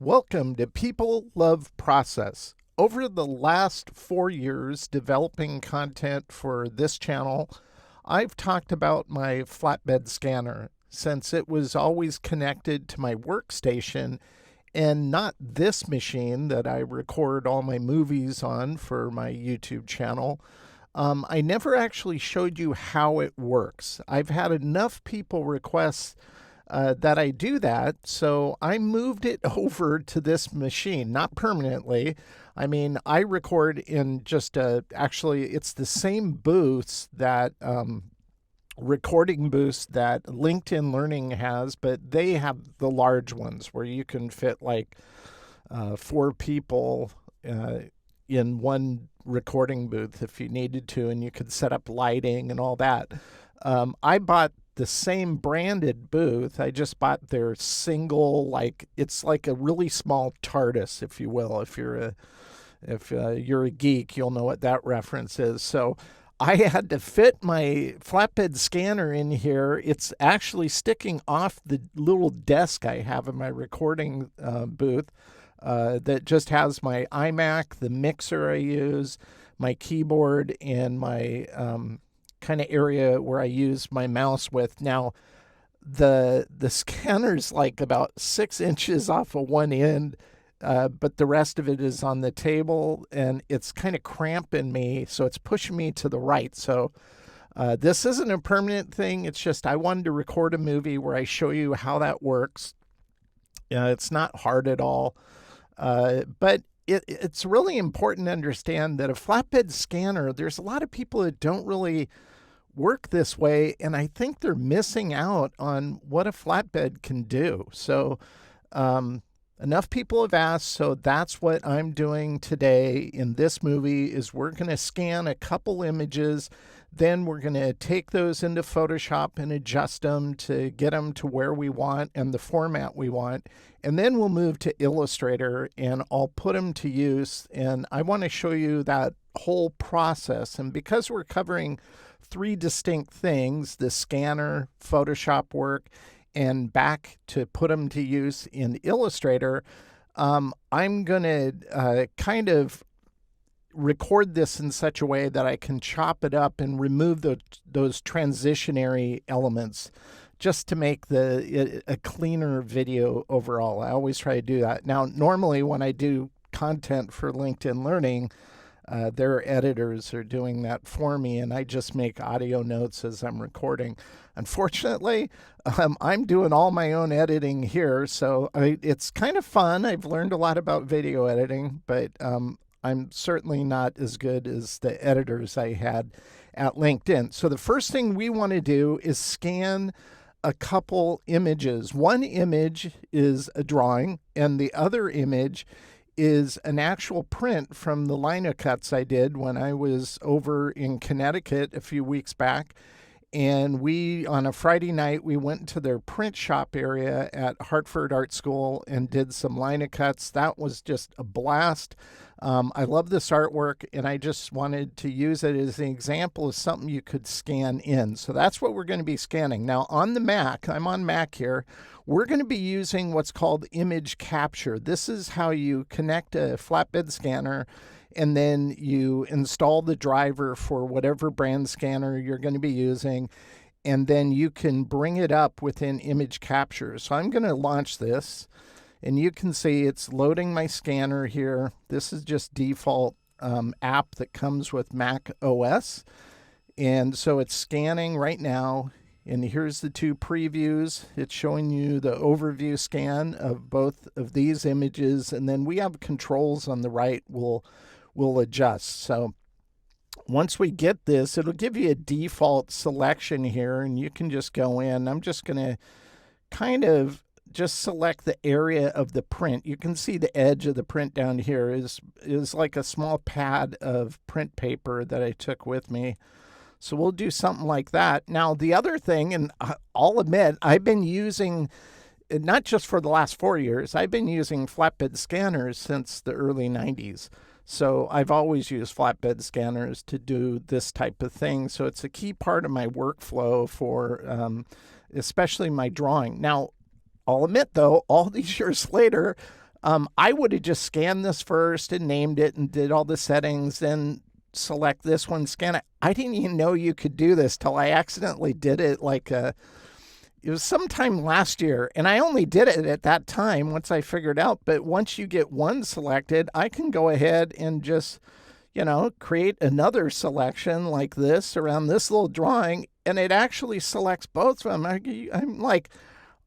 Welcome to People Love Process. Over the last 4 years developing content for this channel, I've talked about my flatbed scanner since it was always connected to my workstation and not this machine that I record all my movies on for my YouTube channel. I never actually showed you how it works. I've had enough people request that I do that, so I moved it over to this machine, not permanently. I mean, I record in just actually, it's the same booths that recording booths that LinkedIn Learning has, but they have the large ones where you can fit like 4 people in one recording booth if you needed to, and you could set up lighting and all that. I bought the same branded booth. I just bought their single, like it's like a really small TARDIS, if you will. If you're a geek, you'll know what that reference is. So I had to fit my flatbed scanner in here. It's actually sticking off the little desk I have in my recording booth that just has my iMac, the mixer I use, my keyboard, and my kind of area where I use my mouse with. Now, the scanner's like about 6 inches off of one end, but the rest of it is on the table, and it's kind of cramping me, so it's pushing me to the right. So this isn't a permanent thing. It's just I wanted to record a movie where I show you how that works. It's not hard at all, but it's really important to understand that a flatbed scanner, there's a lot of people that don't really work this way, and I think they're missing out on what a flatbed can do. So enough people have asked, so that's what I'm doing today in this movie. Is we're going to scan a couple images, then we're going to take those into Photoshop and adjust them to get them to where we want and the format we want, and then we'll move to Illustrator and I'll put them to use. And I want to show you that whole process. And because we're covering 3 distinct things, the scanner, Photoshop work, and back to put them to use in Illustrator, I'm going to kind of record this in such a way that I can chop it up and remove those transitionary elements just to make a cleaner video overall. I always try to do that. Now, normally when I do content for LinkedIn Learning, their editors are doing that for me, and I just make audio notes as I'm recording. Unfortunately, I'm doing all my own editing here, so it's kind of fun. I've learned a lot about video editing, but I'm certainly not as good as the editors I had at LinkedIn. So the first thing we want to do is scan a couple images. One image is a drawing, and the other image is an actual print from the Linocuts I did when I was over in Connecticut a few weeks back. And on a Friday night, we went to their print shop area at Hartford Art School and did some Linocuts. That was just a blast. I love this artwork, and I just wanted to use it as an example of something you could scan in. So that's what we're going to be scanning. Now, on the Mac, I'm on Mac here, we're going to be using what's called image capture. This is how you connect a flatbed scanner, and then you install the driver for whatever brand scanner you're going to be using, and then you can bring it up within image capture. So I'm going to launch this, and you can see it's loading my scanner here. This is just default app that comes with MacOS, and so it's scanning right now. And here's the 2 previews. It's showing you the overview scan of both of these images, and then we have controls on the right we'll adjust. So once we get this, it'll give you a default selection here, and you can just go in. I'm just going to kind of just select the area of the print. You can see the edge of the print down here is like a small pad of print paper that I took with me. So we'll do something like that. Now, the other thing, and I'll admit, I've been using, not just for the last 4 years, I've been using flatbed scanners since the early 90s. So I've always used flatbed scanners to do this type of thing. So it's a key part of my workflow for especially my drawing. Now, I'll admit, though, all these years later, I would have just scanned this first and named it and did all the settings, then select this one, scan it. I didn't even know you could do this till I accidentally did it it was sometime last year, and I only did it at that time once I figured out. But once you get one selected, I can go ahead and just, create another selection like this around this little drawing, and it actually selects both of them. I'm like,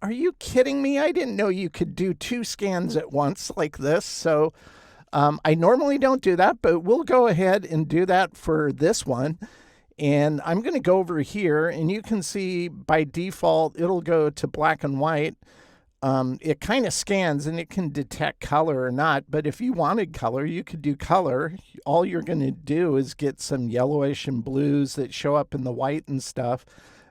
are you kidding me? I didn't know you could do two scans at once like this. So I normally don't do that, but we'll go ahead and do that for this one. And I'm going to go over here, and you can see by default, it'll go to black and white. It kind of scans, and it can detect color or not. But if you wanted color, you could do color. All you're going to do is get some yellowish and blues that show up in the white and stuff.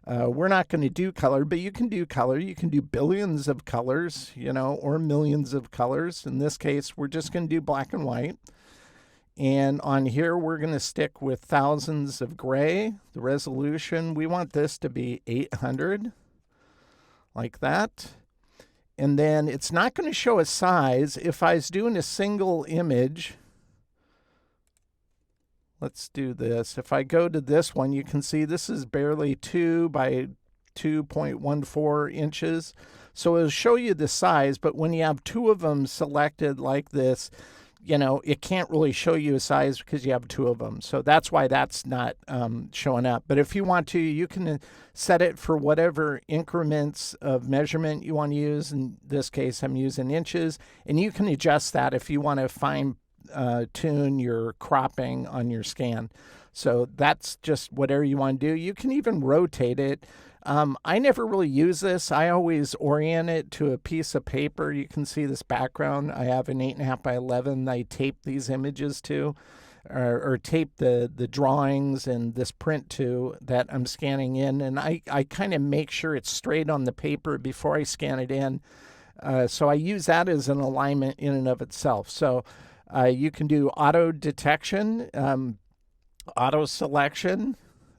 We're not going to do color, but you can do color. You can do billions of colors, or millions of colors. In this case, we're just going to do black and white. And on here, we're going to stick with thousands of gray. The resolution, we want this to be 800, like that. And then it's not going to show a size. If I was doing a single image, let's do this. If I go to this one, you can see this is barely 2 by 2.14 inches. So it'll show you the size, but when you have two of them selected like this, it can't really show you a size because you have two of them. So that's why that's not showing up. But if you want to, you can set it for whatever increments of measurement you want to use. In this case, I'm using inches. And you can adjust that if you want to fine tune your cropping on your scan. So that's just whatever you want to do. You can even rotate it. I never really use this. I always orient it to a piece of paper. You can see this background. I have an 8.5 by 11 I tape these images to, or tape the drawings and this print to that I'm scanning in. And I kind of make sure it's straight on the paper before I scan it in. So I use that as an alignment in and of itself. So you can do auto detection, auto selection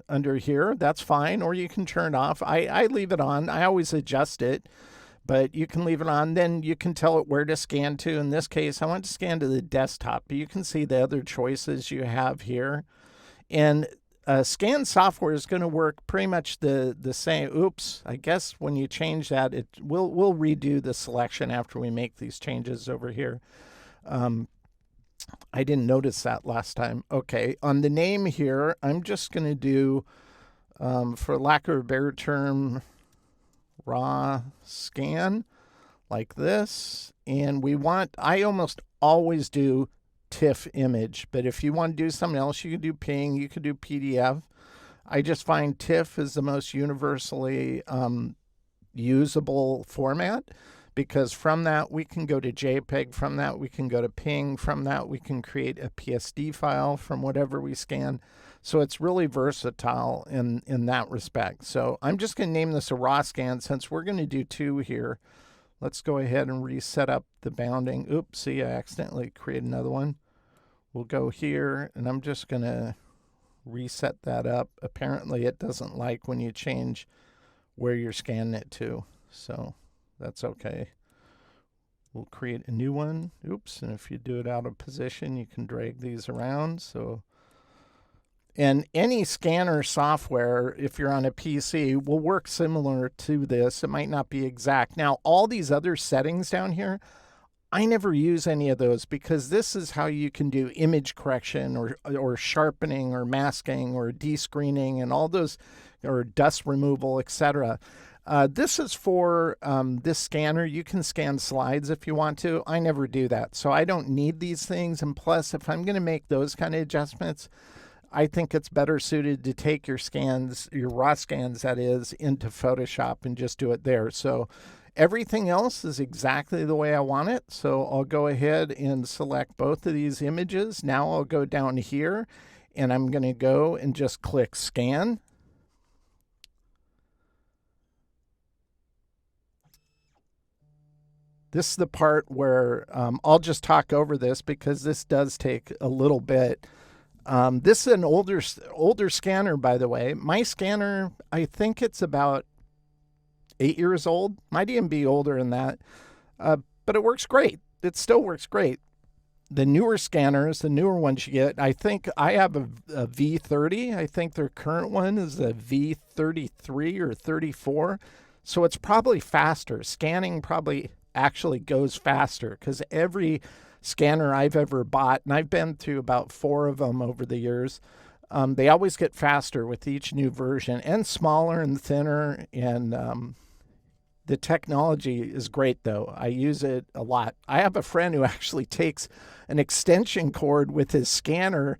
under here. That's fine, or you can turn it off. I leave it on. I always adjust it, but you can leave it on. Then you can tell it where to scan to. In this case, I want to scan to the desktop, but you can see the other choices you have here. And scan software is going to work pretty much the same. Oops, I guess when you change that, we'll redo the selection after we make these changes over here. I didn't notice that last time. Okay, on the name here, I'm just going to do, for lack of a better term, raw scan like this. And I almost always do TIFF image, but if you want to do something else, you can do PNG, you could do PDF. I just find TIFF is the most universally usable format, because from that we can go to JPEG, from that we can go to PNG, from that we can create a PSD file from whatever we scan. So it's really versatile in that respect. So I'm just going to name this a raw scan since we're going to do two here. Let's go ahead and reset up the bounding. Oops, see, I accidentally created another one. We'll go here, and I'm just going to reset that up. Apparently it doesn't like when you change where you're scanning it to. So that's okay. We'll create a new one. Oops, and if you do it out of position, you can drag these around. So, and any scanner software, if you're on a PC, will work similar to this. It might not be exact. Now, all these other settings down here, I never use any of those because this is how you can do image correction or sharpening or masking or descreening and all those, or dust removal, etc. This is for this scanner. You can scan slides if you want to. I never do that. So I don't need these things. And plus, if I'm going to make those kind of adjustments, I think it's better suited to take your scans, your raw scans, that is, into Photoshop and just do it there. So everything else is exactly the way I want it. So I'll go ahead and select both of these images. Now I'll go down here and I'm going to go and just click scan. This is the part where I'll just talk over this because this does take a little bit. This is an older scanner, by the way. My scanner, I think it's about 8 years old. Might even be older than that. But it works great. it still works great. The newer scanners, the newer ones you get, I think I have a V30. I think their current one is a V33 or 34. So it's probably faster. Scanning probably actually goes faster because every scanner I've ever bought, and I've been through about 4 of them over the years, they always get faster with each new version and smaller and thinner. And the technology is great, though. I use it a lot. I have a friend who actually takes an extension cord with his scanner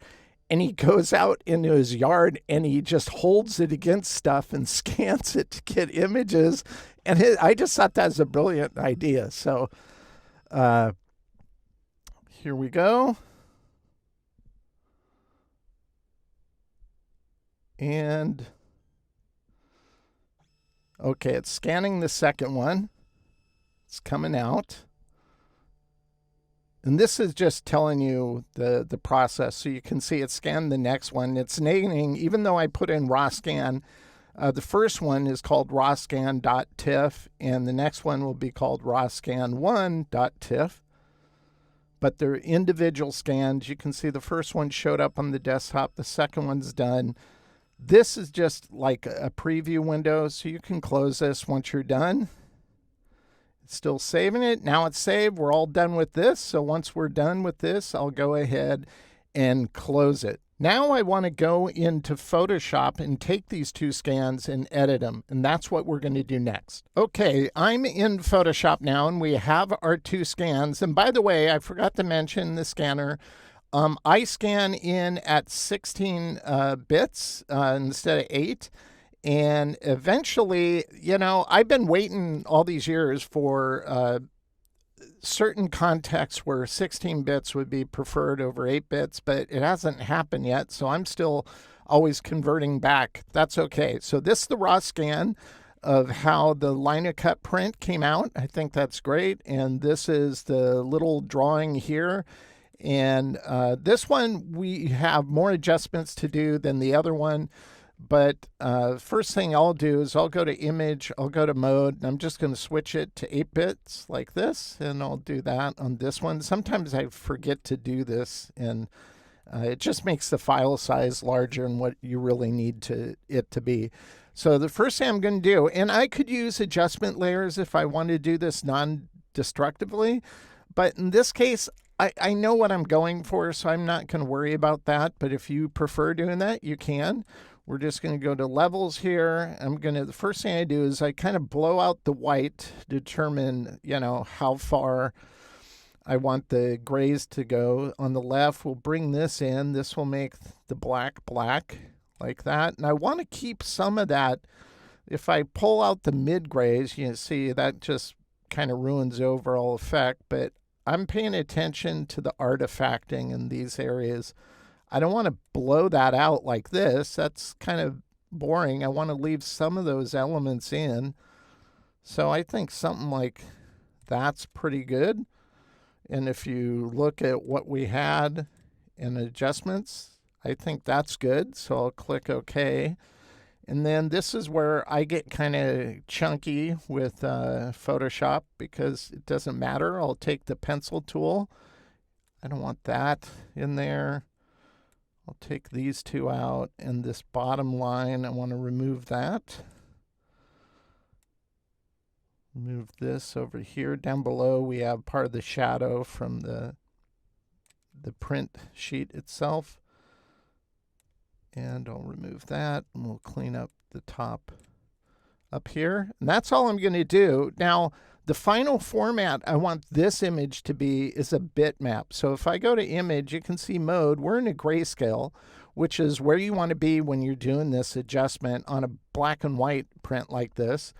and he goes out into his yard and he just holds it against stuff and scans it to get images. And I just thought that was a brilliant idea. So here we go. And okay, it's scanning the second one. It's coming out. And this is just telling you the process. So you can see it scanned the next one. It's naming, even though I put in raw scan, the first one is called rawscan.tiff, and the next one will be called rawscan1.tiff. But they're individual scans. You can see the first one showed up on the desktop. The second one's done. This is just like a preview window, so you can close this once you're done. It's still saving it. Now it's saved. We're all done with this. So once we're done with this, I'll go ahead and close it. Now I want to go into Photoshop and take these 2 scans and edit them. And that's what we're going to do next. Okay, I'm in Photoshop now, and we have our 2 scans. And by the way, I forgot to mention the scanner. I scan in at 16 bits instead of 8. And eventually, you know, I've been waiting all these years for certain contexts where 16 bits would be preferred over 8 bits, but it hasn't happened yet. So I'm still always converting back. That's okay. So this is the raw scan of how the Linocut print came out. I think that's great. And this is the little drawing here. And this one, we have more adjustments to do than the other one. But first thing I'll do is I'll go to image, I'll go to mode, and I'm just going to switch it to 8 bits like this. And I'll do that on this one. Sometimes I forget to do this, and it just makes the file size larger than what you really need it to be. So the first thing I'm going to do, and I could use adjustment layers if I want to do this non-destructively. But in this case, I know what I'm going for, so I'm not going to worry about that. But if you prefer doing that, you can. We're just going to go to levels here. The first thing I do is I kind of blow out the white, determine, you know, how far I want the grays to go. On the left, we'll bring this in. This will make the black like that. And I want to keep some of that. If I pull out the mid grays, you can see that just kind of ruins the overall effect. But I'm paying attention to the artifacting in these areas. I don't want to blow that out like this. That's kind of boring. I want to leave some of those elements in. So I think something like that's pretty good. And if you look at what we had in adjustments, I think that's good. So I'll click OK. And then this is where I get kind of chunky with Photoshop because it doesn't matter. I'll take the pencil tool. I don't want that in there. I'll take these 2 out, and this bottom line, I want to remove that. Move this over here. Down below, we have part of the shadow from the print sheet itself. And I'll remove that, and we'll clean up the top up here. And that's all I'm going to do. Now, the final format I want this image to be is a bitmap. So if I go to image, you can see mode. We're in a grayscale, which is where you want to be when you're doing this adjustment on a black and white print like this.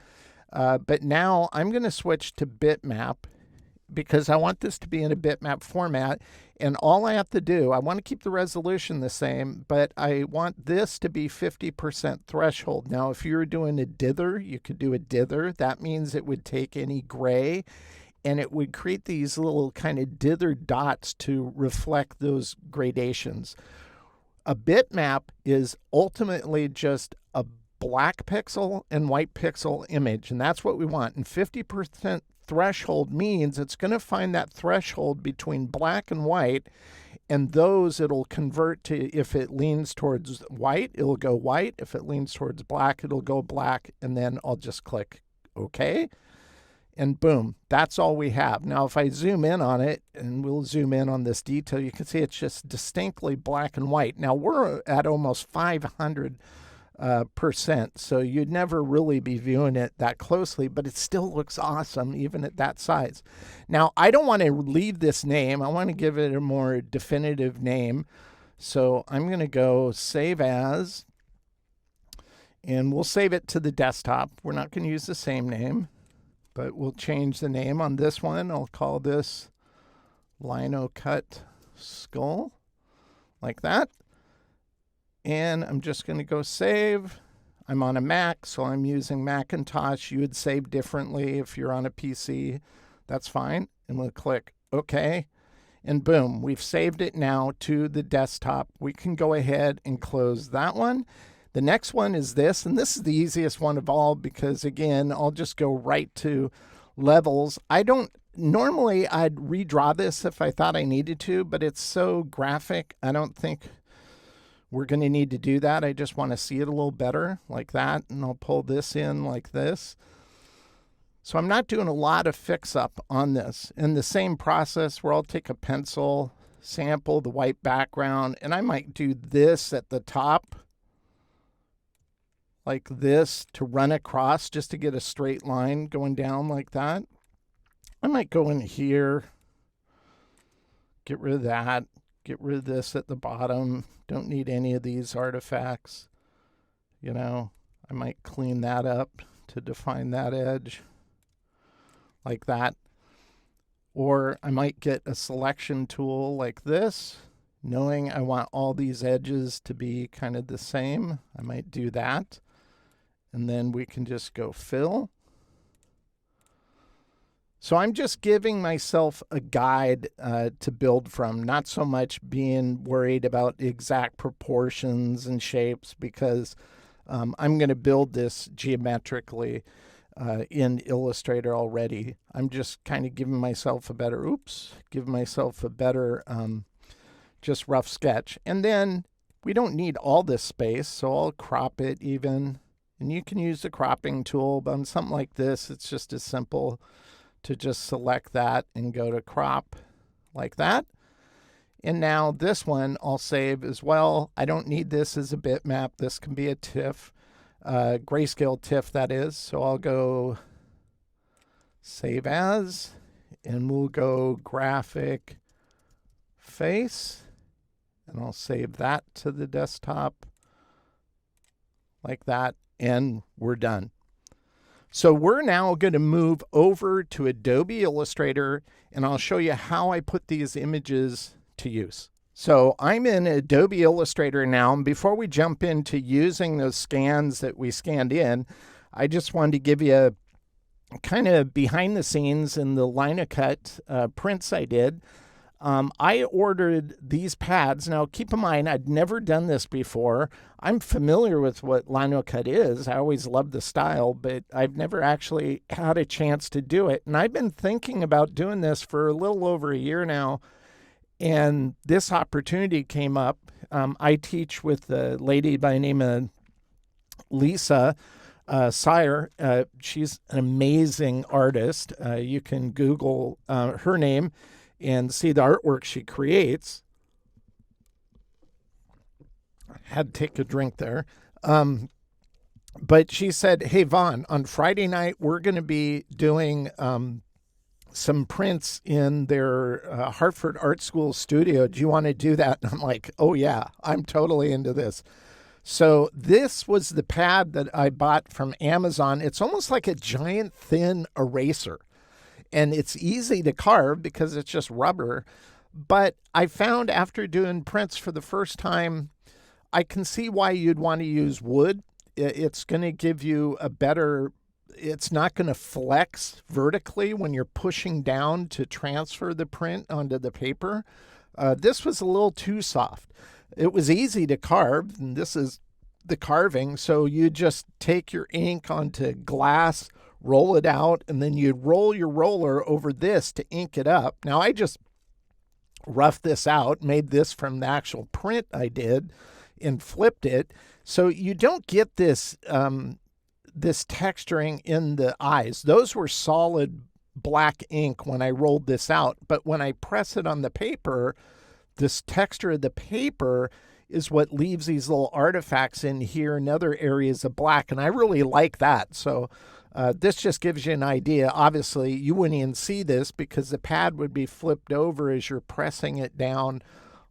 But now I'm going to switch to bitmap because I want this to be in a bitmap format. And all I have to do, I want to keep the resolution the same, but I want this to be 50% threshold. Now, if you were doing a dither, you could do a dither. That means it would take any gray and it would create these little kind of dithered dots to reflect those gradations. A bitmap is ultimately just a black pixel and white pixel image, and that's what we want. And 50% threshold means it's going to find that threshold between black and white, and those it'll convert to. If it leans towards white, it'll go white. If it leans towards black, it'll go black, and then I'll just click OK. And boom, that's all we have. Now, if I zoom in on it, and we'll zoom in on this detail, you can see it's just distinctly black and white. Now, we're at almost 500%, so you'd never really be viewing it that closely, but it still looks awesome, even at that size. Now, I don't want to leave this name. I want to give it a more definitive name. So I'm going to go Save As, and we'll save it to the desktop. We're not going to use the same name, but we'll change the name on this one. I'll call this Linocut Skull, like that. And I'm just going to go save. I'm on a Mac, so I'm using Macintosh. You would save differently if you're on a PC. That's fine. And we'll click OK. And boom, we've saved it now to the desktop. We can go ahead and close that one. The next one is this, and this is the easiest one of all because, again, I'll just go right to levels. Normally I'd redraw this if I thought I needed to, but it's so graphic, I don't think we're going to need to do that. I just want to see it a little better like that, and I'll pull this in like this. So I'm not doing a lot of fix-up on this. In the same process where I'll take a pencil, sample the white background, and I might do this at the top, like this, to run across just to get a straight line going down like that. I might go in here, get rid of that, get rid of this at the bottom. Don't need any of these artifacts. You know, I might clean that up to define that edge like that. Or I might get a selection tool like this, knowing I want all these edges to be kind of the same. I might do that. And then we can just go fill. So I'm just giving myself a guide to build from, not so much being worried about exact proportions and shapes, because I'm going to build this geometrically in Illustrator already. I'm just kind of giving myself a better, just rough sketch. And then we don't need all this space, so I'll crop it even. And you can use the cropping tool, but on something like this, it's just as simple to just select that and go to crop like that. And now this one I'll save as well. I don't need this as a bitmap. This can be a TIFF, grayscale TIFF that is. So I'll go Save As, and we'll go Graphic Face, and I'll save that to the desktop like that. And we're done. So we're now going to move over to Adobe Illustrator, and I'll show you how I put these images to use. So I'm in Adobe Illustrator now, and before we jump into using those scans that we scanned in, I just wanted to give you a kind of behind the scenes in the Linocut prints I did. I ordered these pads. Now, keep in mind, I'd never done this before. I'm familiar with what Linocut is. I always loved the style, but I've never actually had a chance to do it. And I've been thinking about doing this for a little over a year now, and this opportunity came up. I teach with a lady by the name of Lisa Sire. She's an amazing artist. You can Google her name and see the artwork she creates. I had to take a drink there. But she said, hey, Vaughn, on Friday night, we're going to be doing some prints in their Hartford Art School studio. Do you want to do that? And I'm like, oh, yeah, I'm totally into this. So this was the pad that I bought from Amazon. It's almost like a giant thin eraser. And it's easy to carve because it's just rubber. But I found after doing prints for the first time, I can see why you'd want to use wood. It's going to give you a better, it's not going to flex vertically when you're pushing down to transfer the print onto the paper. This was a little too soft. It was easy to carve, and this is the carving. So you just take your ink onto glass roll it out, and then you'd roll your roller over this to ink it up. Now I just roughed this out, made this from the actual print I did, and flipped it. So you don't get this this texturing in the eyes. Those were solid black ink when I rolled this out, but when I press it on the paper, this texture of the paper is what leaves these little artifacts in here and other areas of black, and I really like that. So this just gives you an idea. Obviously, you wouldn't even see this because the pad would be flipped over as you're pressing it down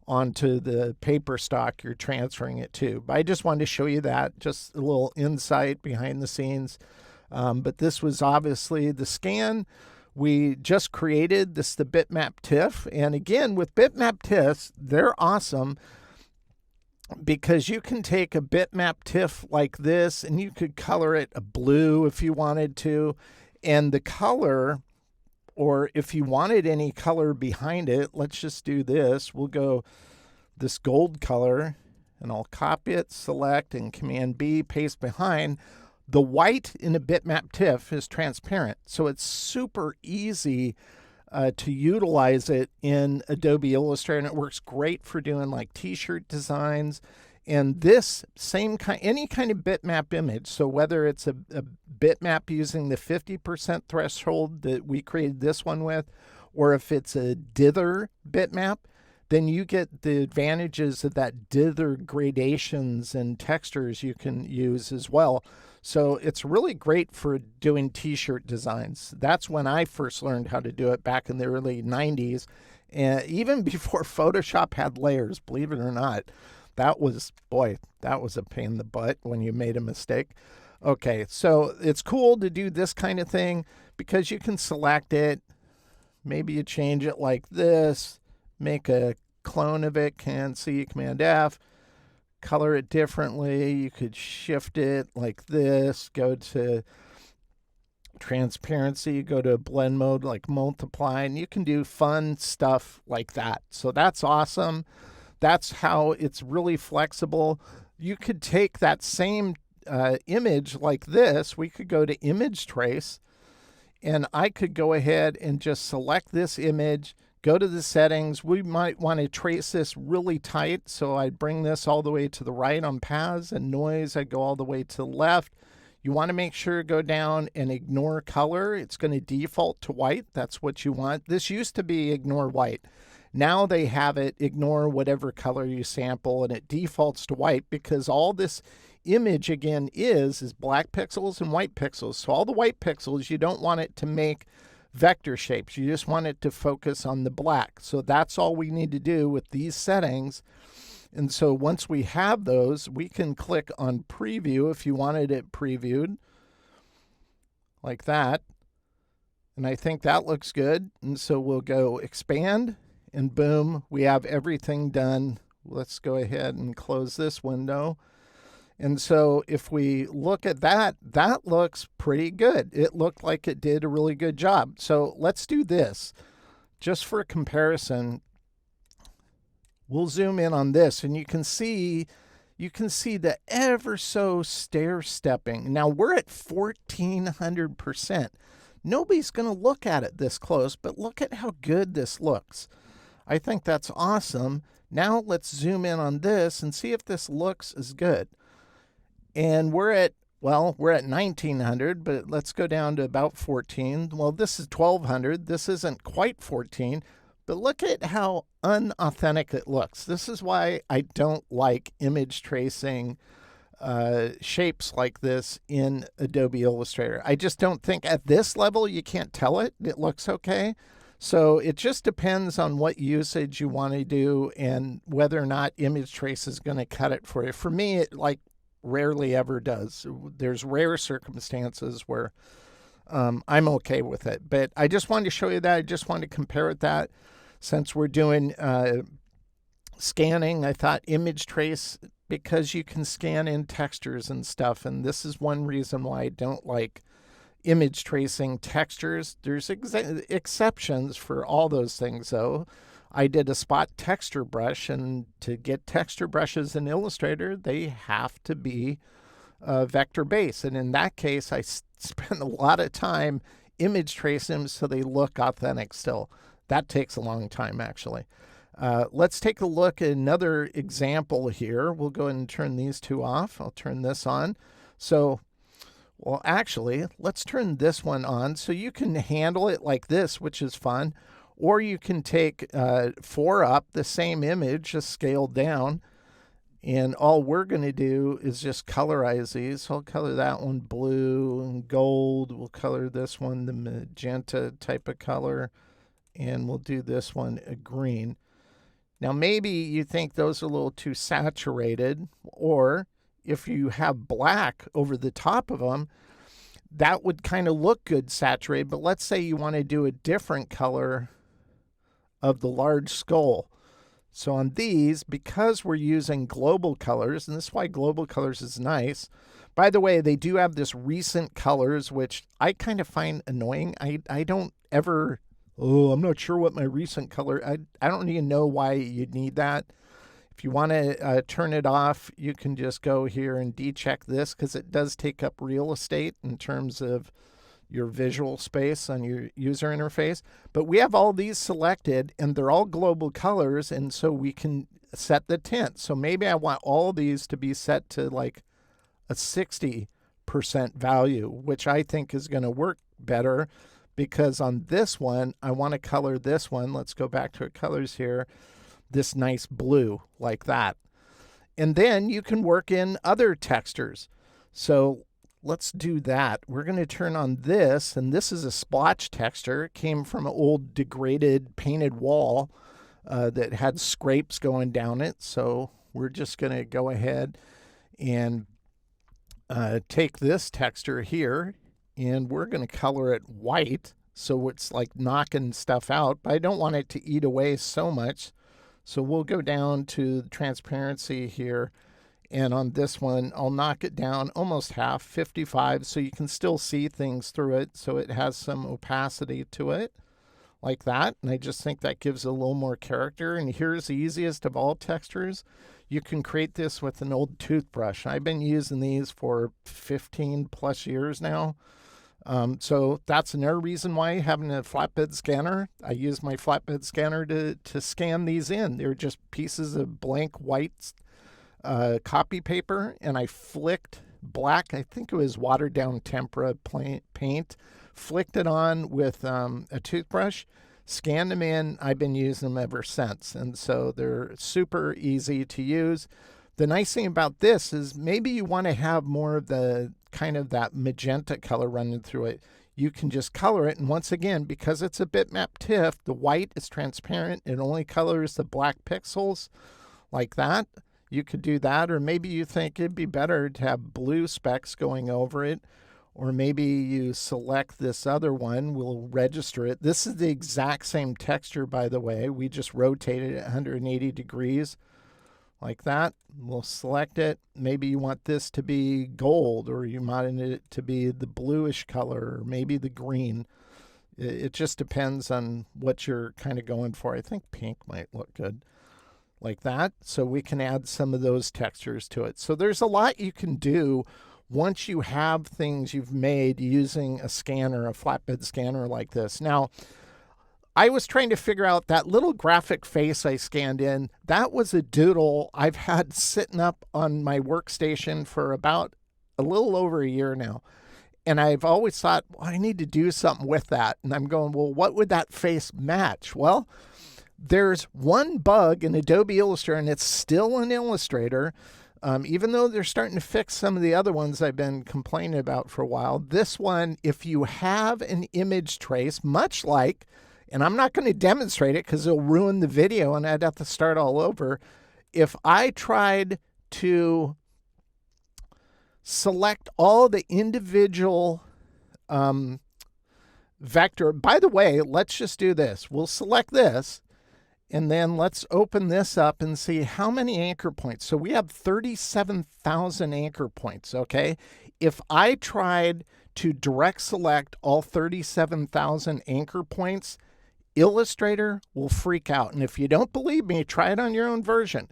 onto the paper stock you're transferring it to. But I just wanted to show you that, just a little insight behind the scenes. But this was obviously the scan we just created. This is the bitmap TIFF. And again, with bitmap TIFFs, they're awesome because you can take a bitmap TIFF like this and you could color it a blue if you wanted to. And the color, or if you wanted any color behind it, let's just do this. We'll go this gold color, and I'll copy it, select, and Command B, paste behind. The white in a bitmap TIFF is transparent, so it's super easy to utilize it in Adobe Illustrator, and it works great for doing like t-shirt designs. And this same kind, any kind of bitmap image, so whether it's a bitmap using the 50% threshold that we created this one with, or if it's a dither bitmap, then you get the advantages of that dither gradations and textures you can use as well. So it's really great for doing t-shirt designs. That's when I first learned how to do it back in the early 90s. And even before Photoshop had layers, believe it or not. That was, boy, that was a pain in the butt when you made a mistake. Okay, so it's cool to do this kind of thing because you can select it. Maybe you change it like this, make a clone of it, Command F, color it differently. You could shift it like this, go to transparency, go to blend mode like multiply, and you can do fun stuff like that. So that's awesome. That's how it's really flexible. You could take that same image like this. We could go to image trace, and I could go ahead and just select this image, go to the settings. We might want to trace this really tight, so I'd bring this all the way to the right on paths, and noise, I'd go all the way to the left. You want to make sure to go down and ignore color. It's going to default to white. That's what you want. This used to be ignore white. Now they have it ignore whatever color you sample, and it defaults to white because all this image again is black pixels and white pixels. So all the white pixels, you don't want it to make vector shapes. You just want it to focus on the black. So that's all we need to do with these settings. And so once we have those, we can click on preview if you wanted it previewed like that. And I think that looks good. And so we'll go expand, and boom, we have everything done. Let's go ahead and close this window. And so if we look at that, that looks pretty good. It looked like it did a really good job. So let's do this. Just for comparison, we'll zoom in on this, and you can see the ever so stair-stepping. Now we're at 1400%. Nobody's going to look at it this close, but look at how good this looks. I think that's awesome. Now let's zoom in on this and see if this looks as good. And we're at 1900, but let's go down to about 14. Well, this is 1200. This isn't quite 14, but look at how unauthentic it looks. This is why I don't like image tracing shapes like this in Adobe Illustrator. I just don't think at this level you can't tell it. It looks okay. So it just depends on what usage you want to do and whether or not image trace is going to cut it for you. For me, it rarely ever does. There's rare circumstances where I'm okay with it. But I just wanted to show you that. I just wanted to compare it that. Since we're doing scanning, I thought image trace, because you can scan in textures and stuff, and this is one reason why I don't like image tracing textures. There's exceptions for all those things, though. I did a spot texture brush, and to get texture brushes in Illustrator, they have to be vector base. And in that case, I spend a lot of time image tracing them so they look authentic still. That takes a long time, actually. Let's take a look at another example here. We'll go ahead and turn these two off. I'll turn this on. So, well, actually, let's turn this one on so you can handle it like this, which is fun. Or you can take 4 up, the same image, just scaled down. And all we're going to do is just colorize these. So I'll color that one blue and gold. We'll color this one the magenta type of color. And we'll do this one a green. Now, maybe you think those are a little too saturated, or if you have black over the top of them, that would kind of look good saturated. But let's say you want to do a different color of the large skull. So on these, because we're using global colors, and this is why global colors is nice. By the way, they do have this recent colors, which I kind of find annoying. I don't ever... I'm not sure what my recent color... I don't even know why you'd need that. If you want to turn it off, you can just go here and decheck this, because it does take up real estate in terms of your visual space on your user interface. But we have all these selected, and they're all global colors, and so we can set the tint. So maybe I want all these to be set to like a 60% value, which I think is going to work better. Because on this one, I want to color this one. Let's go back to our colors here. This nice blue, like that. And then you can work in other textures. So let's do that. We're going to turn on this, and this is a splotch texture. It came from an old degraded painted wall that had scrapes going down it. So we're just going to go ahead and take this texture here, and we're going to color it white so it's like knocking stuff out, but I don't want it to eat away so much. So we'll go down to the transparency here, and on this one I'll knock it down almost half, 55, so you can still see things through it, so it has some opacity to it like that. And I just think that gives it a little more character. And here's the easiest of all textures. You can create this with an old toothbrush. I've been using these for 15 plus years now. So that's another reason why having a flatbed scanner. I use my flatbed scanner to scan these in. They're just pieces of blank white copy paper, and I flicked black, I think it was watered down tempera paint, flicked it on with a toothbrush, scanned them in. I've been using them ever since, and so they're super easy to use. The nice thing about this is maybe you want to have more of the kind of that magenta color running through it. You can just color it, and once again, because it's a bitmap TIFF, the white is transparent. It only colors the black pixels like that. You could do that, or maybe you think it'd be better to have blue specks going over it, or maybe you select this other one. We'll register it. This is the exact same texture, by the way. We just rotated it 180 degrees like that. We'll select it. Maybe you want this to be gold, or you want it to be the bluish color, or maybe the green. It just depends on what you're kind of going for. I think pink might look good like that. So we can add some of those textures to it. So there's a lot you can do once you have things you've made using a scanner, a flatbed scanner like this. Now, I was trying to figure out that little graphic face I scanned in. That was a doodle I've had sitting up on my workstation for about a little over a year now. And I've always thought, well, I need to do something with that. And I'm going, well, what would that face match? Well, there's one bug in Adobe Illustrator, and it's still in Illustrator. Even though they're starting to fix some of the other ones I've been complaining about for a while. This one, if you have an image trace, much like, and I'm not going to demonstrate it because it'll ruin the video and I'd have to start all over. If I tried to select all the individual vector, by the way, let's just do this. We'll select this, and then let's open this up and see how many anchor points. So we have 37,000 anchor points, okay? If I tried to direct select all 37,000 anchor points, Illustrator will freak out. And if you don't believe me, try it on your own version.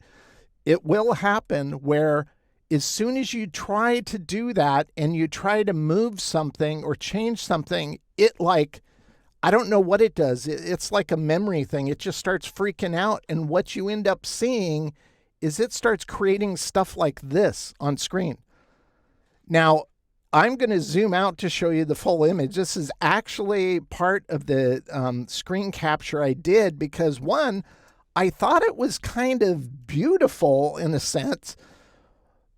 It will happen where as soon as you try to do that and you try to move something or change something, it like, I don't know what it does. It's like a memory thing. It just starts freaking out. And what you end up seeing is it starts creating stuff like this on screen. Now, I'm going to zoom out to show you the full image. This is actually part of the screen capture I did because, one, I thought it was kind of beautiful in a sense,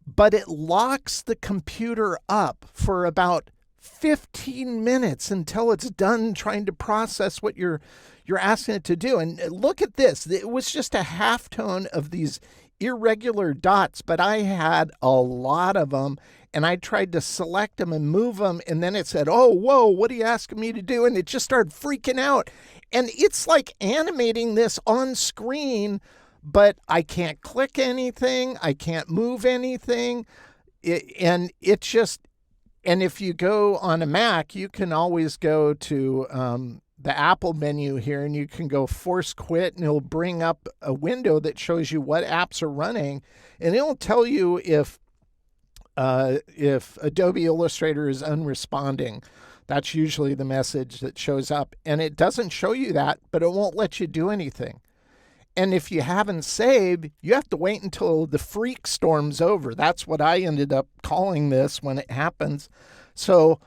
but it locks the computer up for about 15 minutes until it's done trying to process what you're asking it to do. And look at this. It was just a half tone of these irregular dots, but I had a lot of them, and I tried to select them and move them, and then it said, oh, whoa, what are you asking me to do? And it just started freaking out. And it's like animating this on screen, but I can't click anything. I can't move anything. And if you go on a Mac, you can always go to the Apple menu here, and you can go force quit, and it'll bring up a window that shows you what apps are running, and it'll tell you if Adobe Illustrator is unresponding. That's usually the message that shows up, and it doesn't show you that, but it won't let you do anything. And if you haven't saved, you have to wait until the freak storm's over. That's what I ended up calling this when it happens. So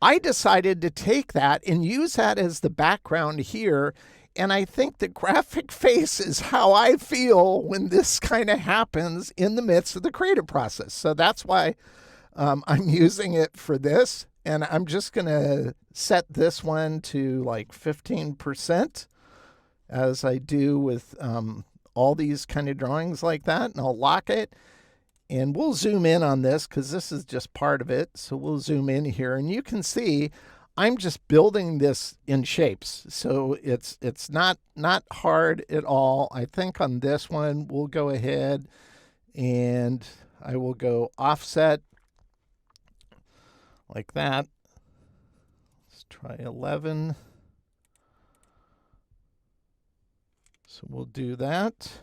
I decided to take that and use that as the background here. And I think the graphic face is how I feel when this kind of happens in the midst of the creative process. So that's why I'm using it for this. And I'm just going to set this one to like 15%. As I do with all these kind of drawings like that, and I'll lock it, and we'll zoom in on this because this is just part of it. So we'll zoom in here, and you can see I'm just building this in shapes, so it's not hard at all. I think on this one we'll go ahead and I will go offset like that. Let's try 11. So we'll do that.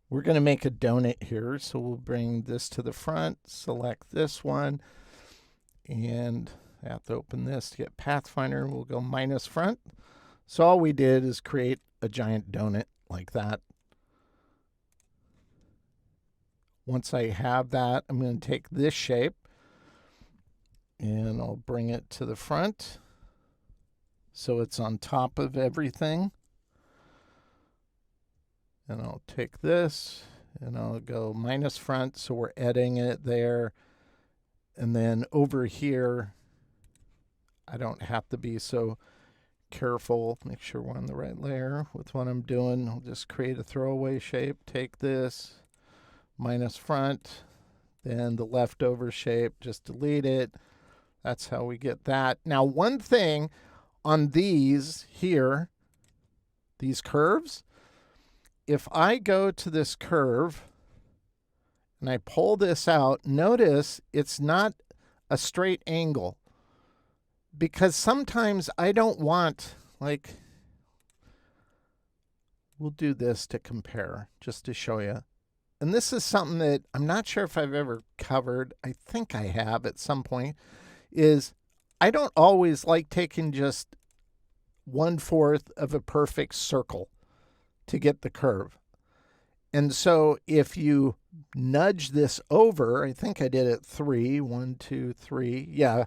We're going to make a donut here. So we'll bring this to the front, select this one, and I have to open this to get Pathfinder. We'll go minus front. So all we did is create a giant donut like that. Once I have that, I'm going to take this shape and I'll bring it to the front so it's on top of everything. And I'll take this and I'll go minus front, so we're editing it there. And then over here, I don't have to be so careful. Make sure we're on the right layer with what I'm doing. I'll just create a throwaway shape, take this, minus front, then the leftover shape, just delete it. That's how we get that. Now, one thing on these here, these curves, if I go to this curve and I pull this out, notice it's not a straight angle, because sometimes I don't want, like, we'll do this to compare just to show you. And this is something that I'm not sure if I've ever covered. I think I have at some point, is I don't always like taking just 1/4 of a perfect circle to get the curve. And so if you nudge this over, I think I did it 3, 1, 2, 3. Yeah.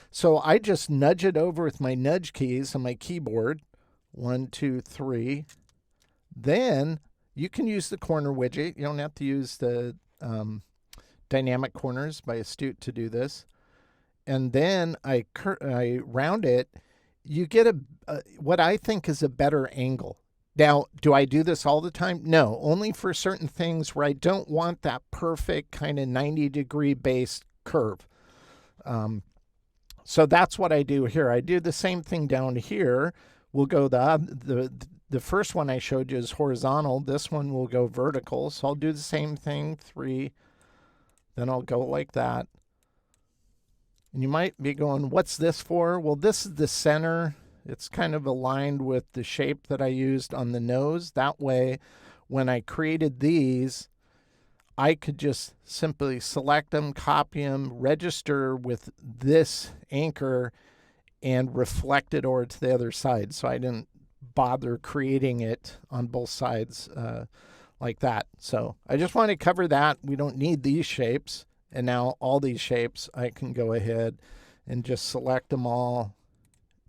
So I just nudge it over with my nudge keys on my keyboard. 1, 2, 3. Then you can use the corner widget. You don't have to use the dynamic corners by Astute to do this. And then I round it. You get what I think is a better angle. Now, do I do this all the time? No, only for certain things where I don't want that perfect kind of 90-degree base curve. So that's what I do here. I do the same thing down here. We'll go the first one I showed you is horizontal. This one will go vertical. So I'll do the same thing, 3. Then I'll go like that. And you might be going, what's this for? Well, this is the center. It's kind of aligned with the shape that I used on the nose. That way, when I created these, I could just simply select them, copy them, register with this anchor, and reflect it over to the other side. So I didn't bother creating it on both sides like that. So I just want to cover that. We don't need these shapes. And now all these shapes, I can go ahead and just select them all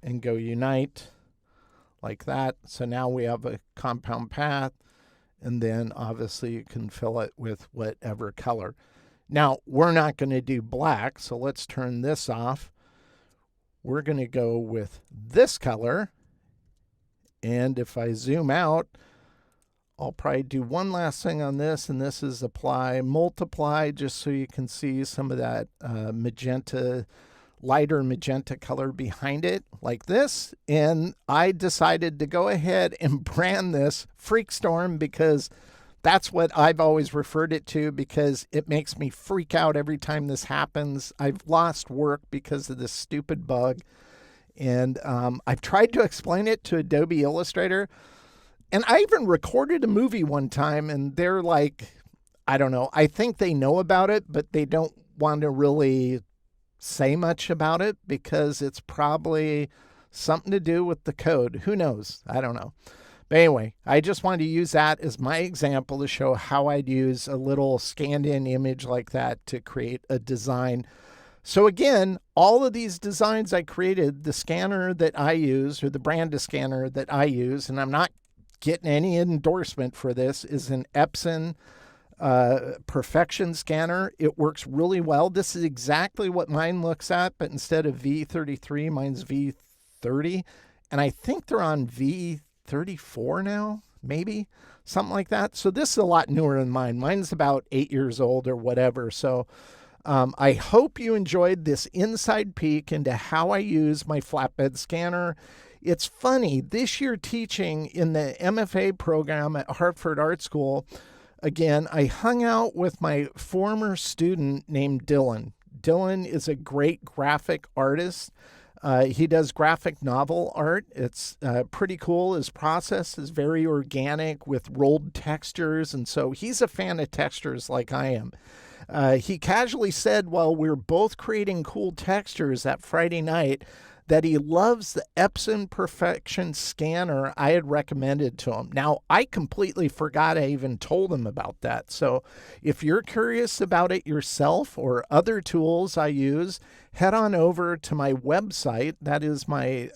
and go unite like that. So now we have a compound path. And then obviously you can fill it with whatever color. Now we're not going to do black. So let's turn this off. We're going to go with this color. And if I zoom out, I'll probably do one last thing on this, and this is apply multiply, just so you can see some of that magenta, lighter magenta color behind it, like this. And I decided to go ahead and brand this Freakstorm because that's what I've always referred it to, because it makes me freak out every time this happens. I've lost work because of this stupid bug. And I've tried to explain it to Adobe Illustrator. And I even recorded a movie one time, and they're like, I don't know, I think they know about it, but they don't want to really say much about it because it's probably something to do with the code. Who knows? I don't know. But anyway, I just wanted to use that as my example to show how I'd use a little scanned in image like that to create a design. So again, all of these designs I created, the scanner that I use, or the brand of scanner that I use, and I'm not getting any endorsement for this, is an Epson Perfection scanner. It works really well. This is exactly what mine looks at, but instead of V33, mine's V30. And I think they're on V34 now, maybe, something like that. So this is a lot newer than mine. Mine's about 8 years old or whatever. So I hope you enjoyed this inside peek into how I use my flatbed scanner. It's funny, this year teaching in the MFA program at Hartford Art School, again, I hung out with my former student named Dylan. Dylan is a great graphic artist. He does graphic novel art. It's pretty cool. His process is very organic with rolled textures, and so he's a fan of textures like I am. He casually said while we were both creating cool textures that Friday night that he loves the Epson Perfection scanner I had recommended to him. Now, I completely forgot I even told him about that. So if you're curious about it yourself or other tools I use, head on over to my website. That is my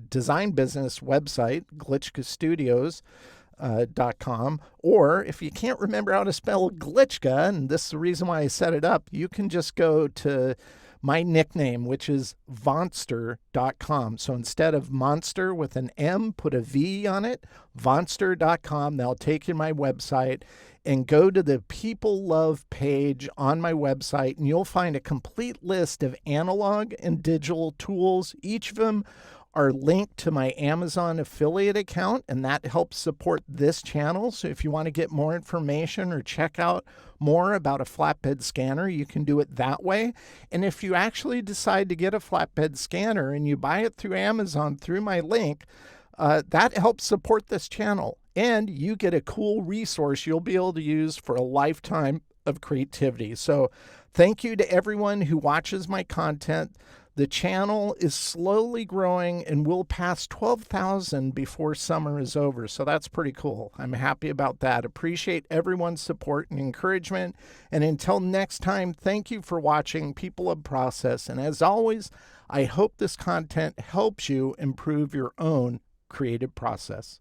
design business website, glitchkastudios.com. Or if you can't remember how to spell Glitchka, and this is the reason why I set it up, you can just go to my nickname, which is Vonster.com. So instead of monster with an M, put a V on it, Vonster.com. That'll take you to my website, and go to the People Love page on my website, and you'll find a complete list of analog and digital tools. Each of them are linked to my Amazon affiliate account, and that helps support this channel. So if you want to get more information or check out more about a flatbed scanner, you can do it that way. And if you actually decide to get a flatbed scanner and you buy it through Amazon through my link, that helps support this channel. And you get a cool resource you'll be able to use for a lifetime of creativity. So thank you to everyone who watches my content. The channel is slowly growing and will pass 12,000 before summer is over. So that's pretty cool. I'm happy about that. Appreciate everyone's support and encouragement. And until next time, thank you for watching People of Process. And as always, I hope this content helps you improve your own creative process.